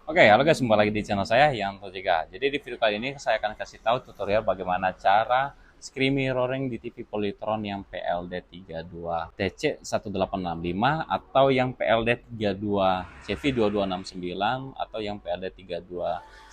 Oke, halo guys, kembali lagi di channel saya yang Tojiga. Jadi di video kali ini saya akan kasih tahu tutorial bagaimana cara screen mirroring di TV Polytron yang PLD32 TC1865 atau yang PLD32 CV2269 atau yang PLD32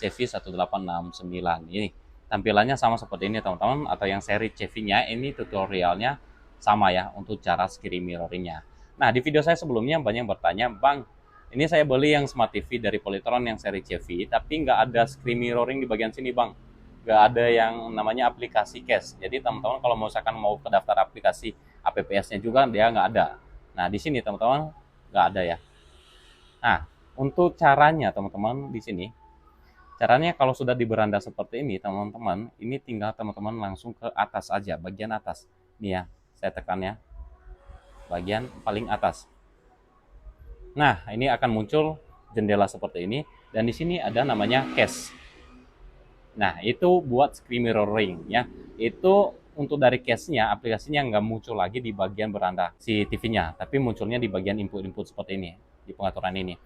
CV1869. Ini tampilannya sama seperti ini teman-teman, atau yang seri CV-nya ini tutorialnya sama ya untuk cara screen mirroringnya. Nah, di video saya sebelumnya banyak yang bertanya, "Bang, ini saya beli yang Smart TV dari Polytron yang seri CV, tapi nggak ada screen mirroring di bagian sini, Bang. Nggak ada yang namanya aplikasi cache. Jadi teman-teman kalau misalkan mau ke daftar aplikasi APPS-nya juga dia nggak ada. Nah, di sini teman-teman nggak ada ya. Nah, untuk caranya teman-teman di sini, caranya kalau sudah di beranda seperti ini, teman-teman, ini tinggal teman-teman langsung ke atas aja, bagian atas. Nih ya, saya tekan ya, bagian paling atas. Nah, ini akan muncul jendela seperti ini, dan di sini ada namanya cache. Nah, itu buat screen mirroring ya. Itu untuk dari cache-nya, aplikasinya nggak muncul lagi di bagian beranda si TV-nya, tapi munculnya di bagian input-input seperti ini, di pengaturan ini.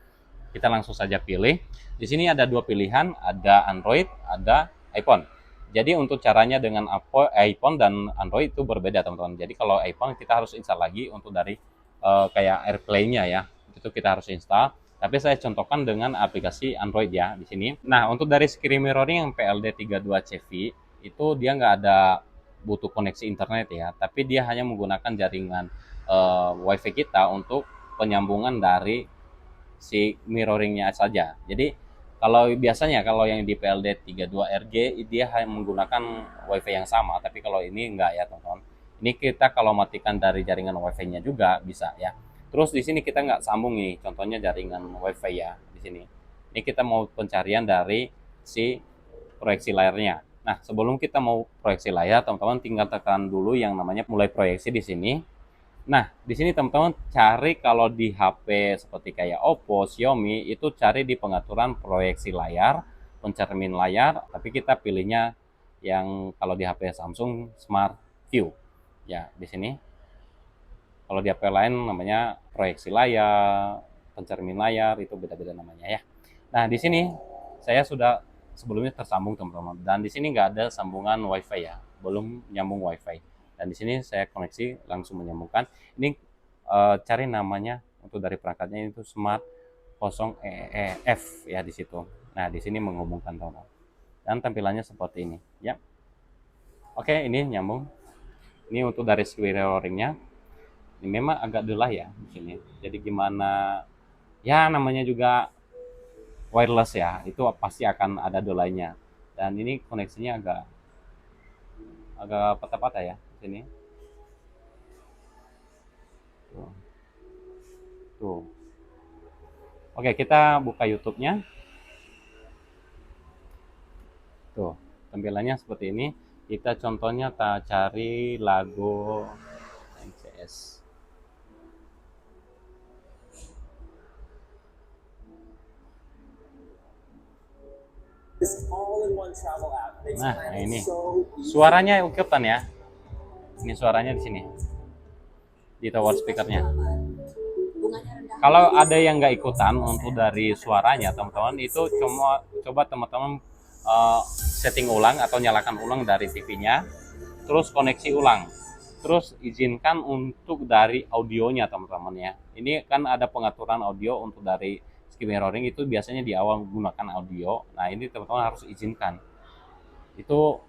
Kita langsung saja pilih. Di sini ada dua pilihan, ada Android, ada iPhone. Jadi untuk caranya dengan iPhone dan Android itu berbeda teman-teman. Jadi kalau iPhone kita harus install lagi untuk dari kayak AirPlay-nya ya. Itu kita harus install. Tapi saya contohkan dengan aplikasi Android ya di sini. Nah, untuk dari screen mirroring yang PLD32CV itu dia nggak ada butuh koneksi internet ya, tapi dia hanya menggunakan jaringan WiFi kita untuk penyambungan dari si mirroringnya saja. Jadi kalau biasanya kalau yang di PLD32RG dia hanya menggunakan WiFi yang sama, tapi kalau ini enggak ya teman-teman. Ini kita kalau matikan dari jaringan WiFi-nya juga bisa ya. Terus di sini kita nggak sambung nih, contohnya jaringan WiFi ya di sini. Ini kita mau pencarian dari si proyeksi layarnya. Nah, sebelum kita mau proyeksi layar, teman-teman tinggal tekan dulu yang namanya mulai proyeksi di sini. Nah, di sini teman-teman cari kalau di HP seperti kayak Oppo, Xiaomi, itu cari di pengaturan proyeksi layar, pencermin layar, tapi kita pilihnya yang kalau di HP Samsung Smart View. Ya, di sini. Kalau di HP lain namanya proyeksi layar, pencermin layar, itu beda-beda namanya ya. Nah, di sini saya sudah sebelumnya tersambung teman-teman, dan di sini nggak ada sambungan WiFi ya, belum nyambung WiFi. Dan di sini saya koneksi langsung menyambungkan. Ini cari namanya untuk dari perangkatnya itu Smart 0EEF ya di situ. Nah, di sini menghubungkan teman-teman. Dan tampilannya seperti ini ya. Oke, ini nyambung. Ini untuk dari screen mirroringnya. Ini memang agak delah ya di sini. Jadi gimana ya, namanya juga wireless ya, itu pasti akan ada delaynya. Dan ini koneksinya agak agak patah-patah ya di sini. Tuh. Tuh. Oke, kita buka YouTube-nya. Tuh, tampilannya seperti ini. Kita contohnya cari lagu MCS. Nah, ini suaranya ikutan ya. Ini suaranya di sini di tower speakernya. Kalau ada yang nggak ikutan untuk dari suaranya teman-teman, itu coba teman-teman setting ulang atau nyalakan ulang dari TV-nya, terus koneksi ulang, terus izinkan untuk dari audionya teman-teman ya. Ini kan ada pengaturan audio untuk dari screen mirroring, itu biasanya di awal menggunakan audio. Nah, ini teman-teman harus izinkan. Itu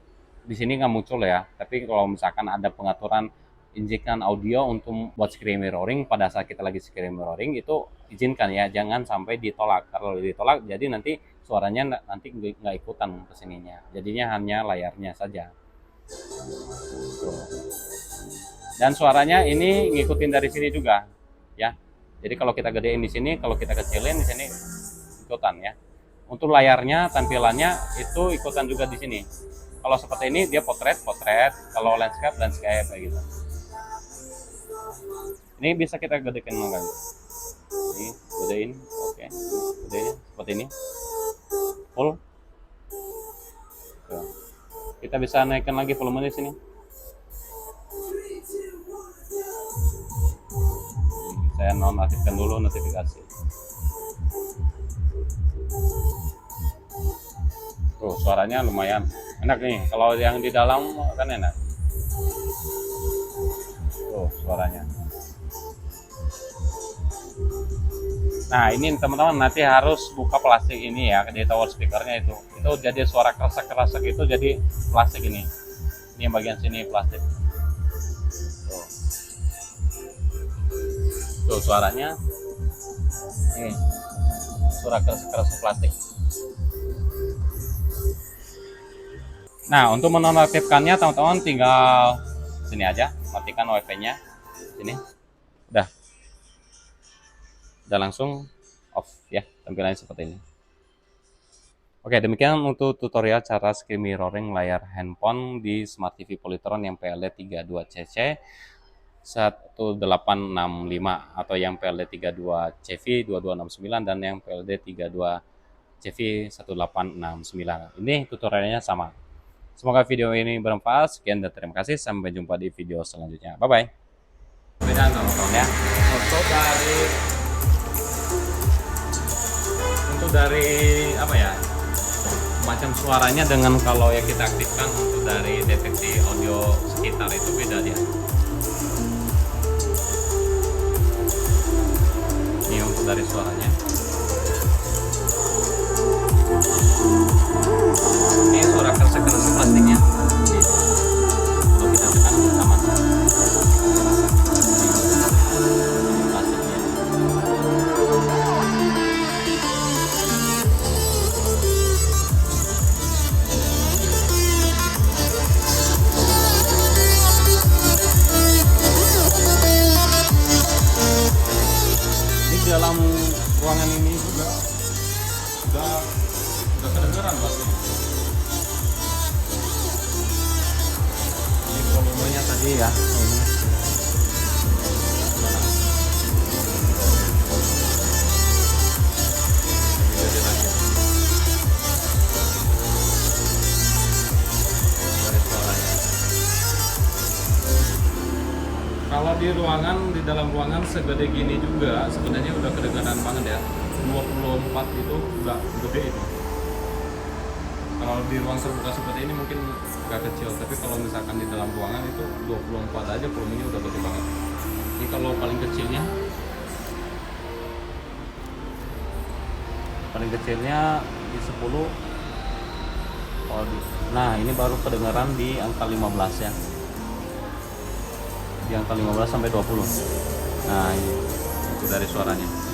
di sini nggak muncul ya, tapi kalau misalkan ada pengaturan izinkan audio untuk buat screen mirroring pada saat kita lagi screen mirroring, itu izinkan ya, jangan sampai ditolak. Kalau ditolak jadi nanti suaranya nanti nggak ikutan kesininya, jadinya hanya layarnya saja. Dan suaranya ini ngikutin dari sini juga ya. Jadi kalau kita gedein di sini, kalau kita kecilin di sini ikutan ya. Untuk layarnya tampilannya itu ikutan juga di sini. Kalau seperti ini dia potret, kalau landscape kayak gitu. Ini bisa kita gedein lagi. Ini gedein, oke. Gedein seperti ini. Full. Tuh. Kita bisa naikkan lagi volume di sini. Saya nonaktifkan dulu notifikasi. Tuh suaranya lumayan enak nih. Kalau yang di dalam kan enak. Tuh suaranya. Nah ini teman-teman nanti harus buka plastik ini ya di tower speakernya itu. Itu jadi suara kerasak-kerasak itu jadi plastik ini. Ini bagian sini plastik. Tuh, tuh suaranya. Ini suara kerasak-kerasak plastik. Nah untuk menonaktifkannya teman-teman tinggal sini aja, matikan wifi-nya. Sini. Udah langsung off ya, tampilannya seperti ini. Oke, demikian untuk tutorial cara screen mirroring layar handphone di Smart TV Polytron yang PLD32CC 1865 atau yang PLD32CV 2269 dan yang PLD32CV 1869. Ini tutorialnya sama. Semoga video ini bermanfaat. Sekian dan terima kasih. Sampai jumpa di video selanjutnya. Bye bye. Beda teman-teman ya. Untuk dari apa ya, macam suaranya dengan kalau ya kita aktifkan untuk dari deteksi audio sekitar itu beda dia. Ini untuk dari suaranya. Ini suara kersek-kersek plastiknya. Kalau kita tekan aman. Dalam ruangan ini juga sudah kedengaran pastinya. Ini volumenya tadi ya, ini. Kalau di ruangan, di dalam ruangan segede gini juga sebenarnya udah kedengaran banget ya. 24 itu udah gede itu. Kalau di ruang terbuka seperti ini mungkin agak kecil, tapi kalau misalkan di dalam ruangan itu 24 aja volumenya udah gede banget. Ini kalau paling kecilnya di 10. Nah ini baru kedengaran di angka 15 ya, di angka 15 sampai 20. Nah ini itu dari suaranya.